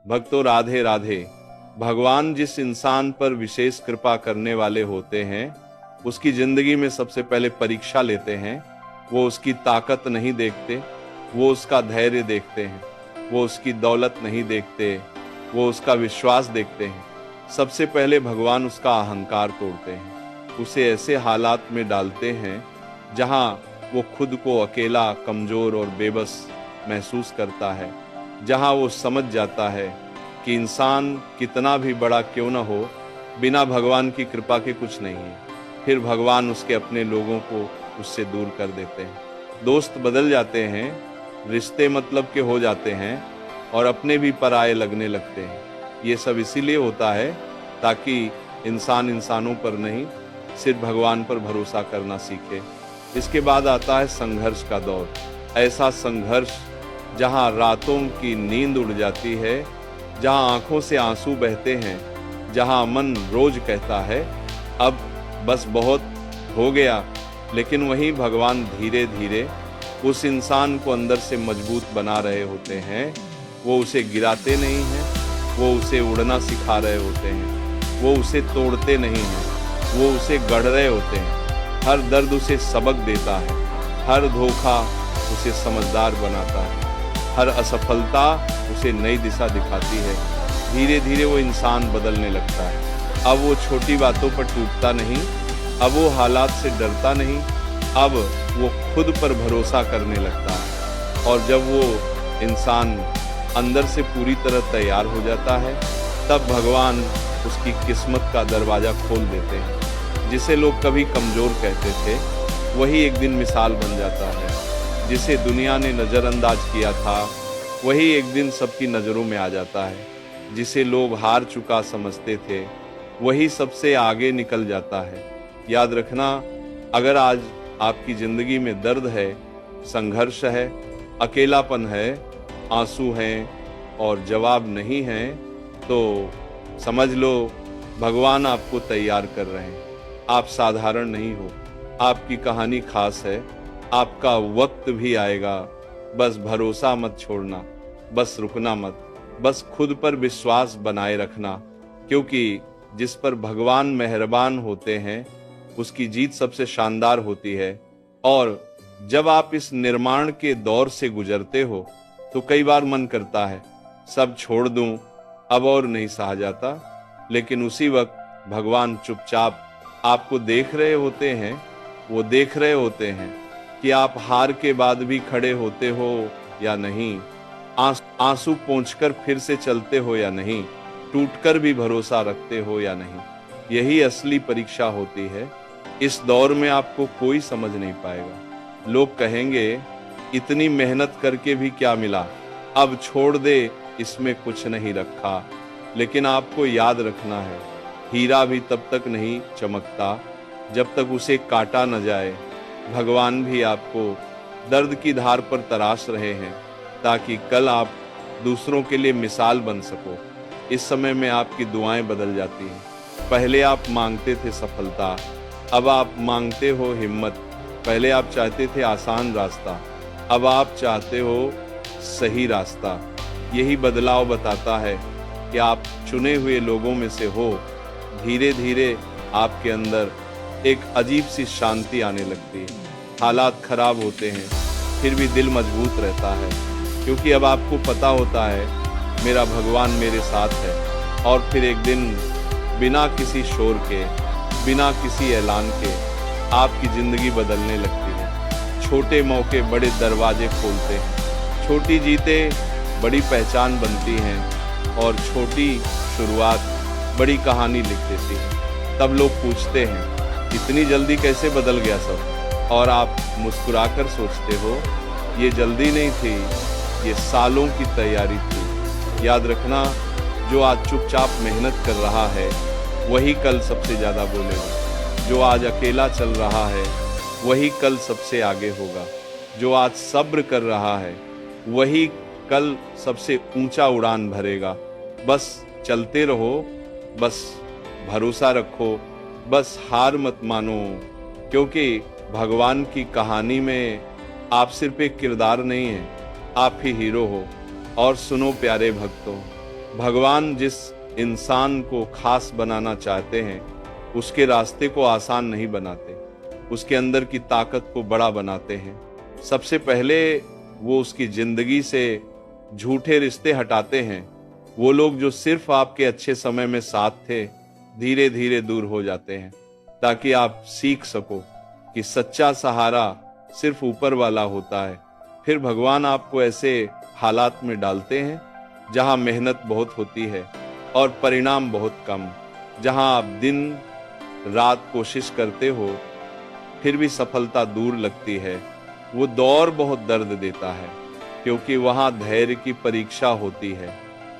भक्तों राधे राधे। भगवान जिस इंसान पर विशेष कृपा करने वाले होते हैं, उसकी जिंदगी में सबसे पहले परीक्षा लेते हैं। वो उसकी ताकत नहीं देखते, वो उसका धैर्य देखते हैं। वो उसकी दौलत नहीं देखते, वो उसका विश्वास देखते हैं। सबसे पहले भगवान उसका अहंकार तोड़ते हैं, उसे ऐसे हालात में डालते हैं जहां वो खुद को अकेला, कमजोर और बेबस महसूस करता है, जहां वो समझ जाता है कि इंसान कितना भी बड़ा क्यों न हो, बिना भगवान की कृपा के कुछ नहीं है। फिर भगवान उसके अपने लोगों को उससे दूर कर देते हैं। दोस्त बदल जाते हैं, रिश्ते मतलब के हो जाते हैं और अपने भी पराये लगने लगते हैं। ये सब इसीलिए होता है ताकि इंसान इंसानों पर नहीं, सिर्फ भगवान पर भरोसा करना सीखे। इसके बाद आता है संघर्ष का दौर। ऐसा संघर्ष जहां रातों की नींद उड़ जाती है, जहां आंखों से आंसू बहते हैं, जहां मन रोज कहता है अब बस बहुत हो गया, लेकिन वहीं भगवान धीरे धीरे उस इंसान को अंदर से मजबूत बना रहे होते हैं। वो उसे गिराते नहीं हैं, वो उसे उड़ना सिखा रहे होते हैं, वो उसे तोड़ते नहीं हैं, वो उसे गढ़ रहे होते हैं। हर दर्द उसे सबक देता है, हर धोखा उसे समझदार बनाता है, हर असफलता उसे नई दिशा दिखाती है। धीरे धीरे वो इंसान बदलने लगता है। अब वो छोटी बातों पर टूटता नहीं, अब वो हालात से डरता नहीं, अब वो खुद पर भरोसा करने लगता है। और जब वो इंसान अंदर से पूरी तरह तैयार हो जाता है, तब भगवान उसकी किस्मत का दरवाजा खोल देते हैं। जिसे लोग कभी कमजोर कहते थे, वही एक दिन मिसाल बन जाता है। जिसे दुनिया ने नज़रअंदाज किया था, वही एक दिन सबकी नज़रों में आ जाता है। जिसे लोग हार चुका समझते थे, वही सबसे आगे निकल जाता है। याद रखना, अगर आज आपकी जिंदगी में दर्द है, संघर्ष है, अकेलापन है, आंसू हैं और जवाब नहीं है, तो समझ लो भगवान आपको तैयार कर रहे हैं। आप साधारण नहीं हो, आपकी कहानी खास है, आपका वक्त भी आएगा। बस भरोसा मत छोड़ना, बस रुकना मत, बस खुद पर विश्वास बनाए रखना, क्योंकि जिस पर भगवान मेहरबान होते हैं, उसकी जीत सबसे शानदार होती है। और जब आप इस निर्माण के दौर से गुजरते हो, तो कई बार मन करता है सब छोड़ दूं, अब और नहीं सहा जाता। लेकिन उसी वक्त भगवान चुपचाप आपको देख रहे होते हैं। वो देख रहे होते हैं कि आप हार के बाद भी खड़े होते हो या नहीं, आंसू पोंछकर फिर से चलते हो या नहीं, टूटकर भी भरोसा रखते हो या नहीं। यही असली परीक्षा होती है। इस दौर में आपको कोई समझ नहीं पाएगा। लोग कहेंगे इतनी मेहनत करके भी क्या मिला, अब छोड़ दे, इसमें कुछ नहीं रखा। लेकिन आपको याद रखना है, हीरा भी तब तक नहीं चमकता जब तक उसे काटा न जाए। भगवान भी आपको दर्द की धार पर तराश रहे हैं, ताकि कल आप दूसरों के लिए मिसाल बन सको। इस समय में आपकी दुआएं बदल जाती हैं। पहले आप मांगते थे सफलता, अब आप मांगते हो हिम्मत। पहले आप चाहते थे आसान रास्ता, अब आप चाहते हो सही रास्ता। यही बदलाव बताता है कि आप चुने हुए लोगों में से हो। धीरे धीरे आपके अंदर एक अजीब सी शांति आने लगती है। हालात खराब होते हैं, फिर भी दिल मजबूत रहता है, क्योंकि अब आपको पता होता है मेरा भगवान मेरे साथ है। और फिर एक दिन बिना किसी शोर के, बिना किसी ऐलान के आपकी जिंदगी बदलने लगती है। छोटे मौके बड़े दरवाजे खोलते हैं, छोटी जीतें बड़ी पहचान बनती हैं और छोटी शुरुआत बड़ी कहानी लिख देती है। तब लोग पूछते हैं इतनी जल्दी कैसे बदल गया सब, और आप मुस्कुराकर सोचते हो ये जल्दी नहीं थी, ये सालों की तैयारी थी। याद रखना, जो आज चुपचाप मेहनत कर रहा है वही कल सबसे ज़्यादा बोलेगा। जो आज अकेला चल रहा है वही कल सबसे आगे होगा। जो आज सब्र कर रहा है वही कल सबसे ऊंचा उड़ान भरेगा। बस चलते रहो, बस भरोसा रखो, बस हार मत मानो, क्योंकि भगवान की कहानी में आप सिर्फ एक किरदार नहीं हैं, आप ही हीरो हो। और सुनो प्यारे भक्तों, भगवान जिस इंसान को खास बनाना चाहते हैं उसके रास्ते को आसान नहीं बनाते, उसके अंदर की ताकत को बड़ा बनाते हैं। सबसे पहले वो उसकी जिंदगी से झूठे रिश्ते हटाते हैं। वो लोग जो सिर्फ आपके अच्छे समय में साथ थे, धीरे धीरे दूर हो जाते हैं, ताकि आप सीख सको कि सच्चा सहारा सिर्फ ऊपर वाला होता है। फिर भगवान आपको ऐसे हालात में डालते हैं जहां मेहनत बहुत होती है और परिणाम बहुत कम, जहां आप दिन रात कोशिश करते हो फिर भी सफलता दूर लगती है। वो दौर बहुत दर्द देता है, क्योंकि वहां धैर्य की परीक्षा होती है।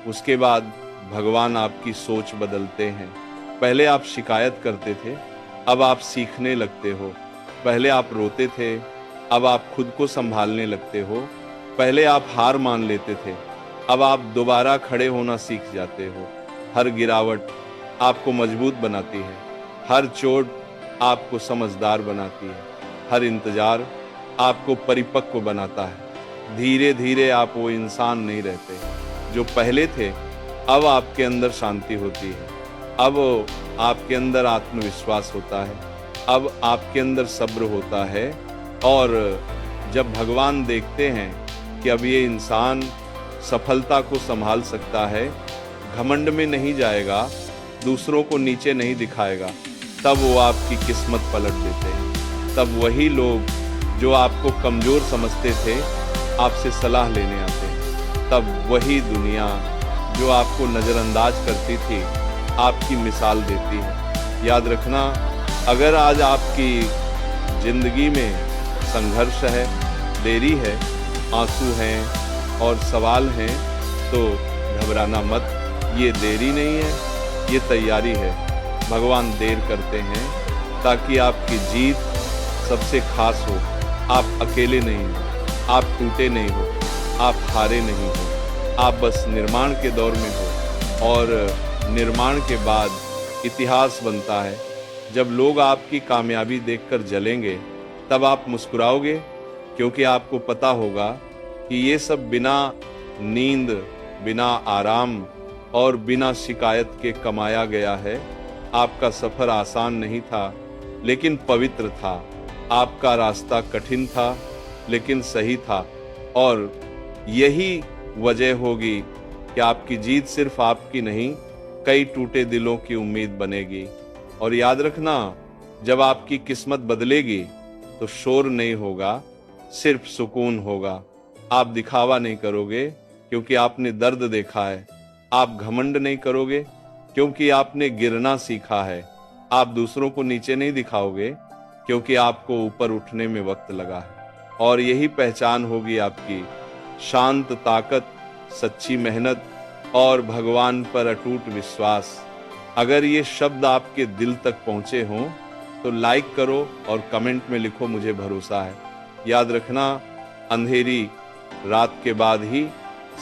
उसके बाद भगवान आपकी सोच बदलते हैं। पहले आप शिकायत करते थे, अब आप सीखने लगते हो। पहले आप रोते थे, अब आप खुद को संभालने लगते हो। पहले आप हार मान लेते थे, अब आप दोबारा खड़े होना सीख जाते हो। हर गिरावट आपको मजबूत बनाती है, हर चोट आपको समझदार बनाती है, हर इंतजार आपको परिपक्व बनाता है। धीरे धीरे आप वो इंसान नहीं रहते जो पहले थे। अब आपके अंदर शांति होती है, अब आपके अंदर आत्मविश्वास होता है, अब आपके अंदर सब्र होता है। और जब भगवान देखते हैं कि अब ये इंसान सफलता को संभाल सकता है, घमंड में नहीं जाएगा, दूसरों को नीचे नहीं दिखाएगा, तब वो आपकी किस्मत पलट देते हैं। तब वही लोग जो आपको कमजोर समझते थे आपसे सलाह लेने आते हैं। तब वही दुनिया जो आपको नजरअंदाज करती थी आपकी मिसाल देती है। याद रखना, अगर आज आपकी जिंदगी में संघर्ष है, देरी है, आंसू हैं और सवाल हैं, तो घबराना मत। ये देरी नहीं है, ये तैयारी है। भगवान देर करते हैं ताकि आपकी जीत सबसे खास हो। आप अकेले नहीं हो, आप टूटे नहीं हो, आप हारे नहीं हो, आप बस निर्माण के दौर में हो। और निर्माण के बाद इतिहास बनता है। जब लोग आपकी कामयाबी देखकर जलेंगे तब आप मुस्कुराओगे, क्योंकि आपको पता होगा कि ये सब बिना नींद, बिना आराम और बिना शिकायत के कमाया गया है। आपका सफर आसान नहीं था, लेकिन पवित्र था। आपका रास्ता कठिन था, लेकिन सही था। और यही वजह होगी कि आपकी जीत सिर्फ आपकी नहीं, कई टूटे दिलों की उम्मीद बनेगी। और याद रखना, जब आपकी किस्मत बदलेगी तो शोर नहीं होगा, सिर्फ सुकून होगा। आप दिखावा नहीं करोगे क्योंकि आपने दर्द देखा है। आप घमंड नहीं करोगे क्योंकि आपने गिरना सीखा है। आप दूसरों को नीचे नहीं दिखाओगे क्योंकि आपको ऊपर उठने में वक्त लगा है। और यही पहचान होगी आपकी, शांत ताकत, सच्ची मेहनत और भगवान पर अटूट विश्वास। अगर ये शब्द आपके दिल तक पहुंचे हों तो लाइक करो और कमेंट में लिखो, मुझे भरोसा है। याद रखना, अंधेरी रात के बाद ही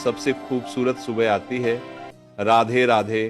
सबसे खूबसूरत सुबह आती है। राधे राधे।